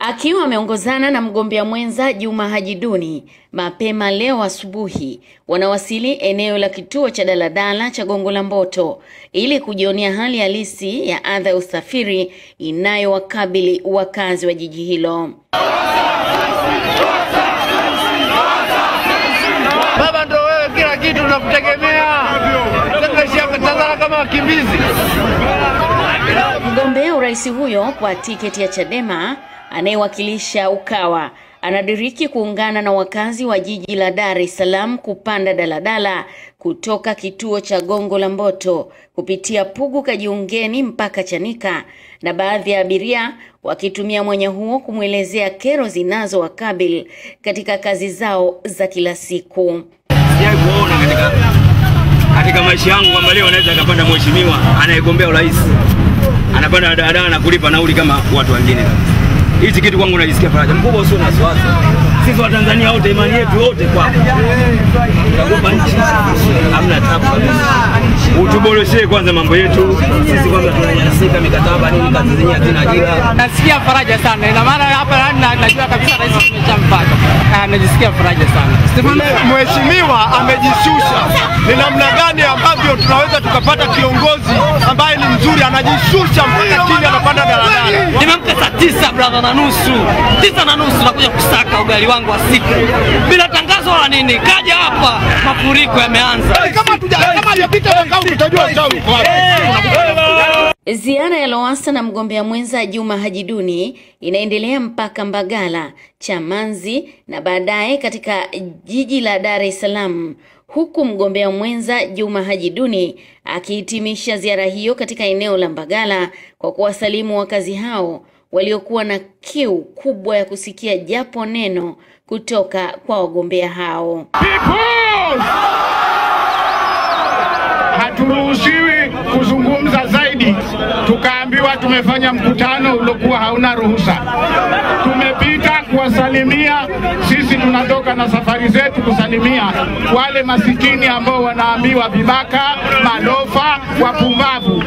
Akiwa ameongozana na mgombea mwenza Juma Haji Duni, mapema leo asubuhi wanawasili eneo la kituo cha daladala cha Gongo la Mboto ili kujionea hali halisi ya adha ya usafiri inayowakabili wakazi wa jiji hilo. Baba ndo wewe, kila kitu tunakutegemea. Tunataka kama wakimbizi. Mgombea urais huyo kwa tiketi ya Chadema anayewakilisha Ukawa anadiriki kuungana na wakazi wa jiji la Dar es Salaam kupanda daladala kutoka kituo cha Gongo la Mboto kupitia Pugu Kajiungeni mpaka Chanika, na baadhi ya abiria wakitumia mwanya huo kumwelezea kero zinazowakabili katika kazi zao za kila siku. Sijai kuona katika maisha yangu kwamba leo anaweza akapanda mheshimiwa anayegombea urais anapanda daladala na kulipa nauli kama watu wengine. Hizi kitu kwangu najisikia faraja mkubwa, usio na wasiwasi. Sisi wa Tanzania wote, imani yetu yote kwako. Tunaomba nchi hamna tabu kabisa. Utuboreshee kwanza mambo yetu. Sisi kwanza tunanyanyasika mikataba nini, kazi zenyewe hazina ajira. Nasikia faraja sana. Ina maana hapa najua kabisa rais ameshampata. Najisikia faraja sana. Mheshimiwa amejishusha. Ni namna gani ambavyo tunaweza tukapata kiongozi ambaye ni mzuri, anajishusha mpaka chini, anapanda daladala. Nimempa saa 9 brother na nusu. 9:30 nakuja kusaka ugali wangu wa siku. Bila tangazo wala nini. Kaja hapa mafuriko yameanza. Kama hajapita makao tutajua changu kwa wapi. Ziara ya Lowassa na mgombea mwenza Juma Haji Duni inaendelea mpaka Mbagala, Chamanzi na baadaye katika jiji la Dar es Salaam, huku mgombea mwenza Juma Haji Duni akihitimisha ziara hiyo katika eneo la Mbagala kwa kuwasalimu wakazi hao waliokuwa na kiu kubwa ya kusikia japo neno kutoka kwa wagombea hao. Haturuhusiwi kuzungumza zaidi. Tukaambiwa tumefanya mkutano uliokuwa hauna ruhusa. Tumepita kuwasalimia. Sisi tunatoka na safari zetu kusalimia wale masikini ambao wanaambiwa vibaka, malofa, wapumbavu.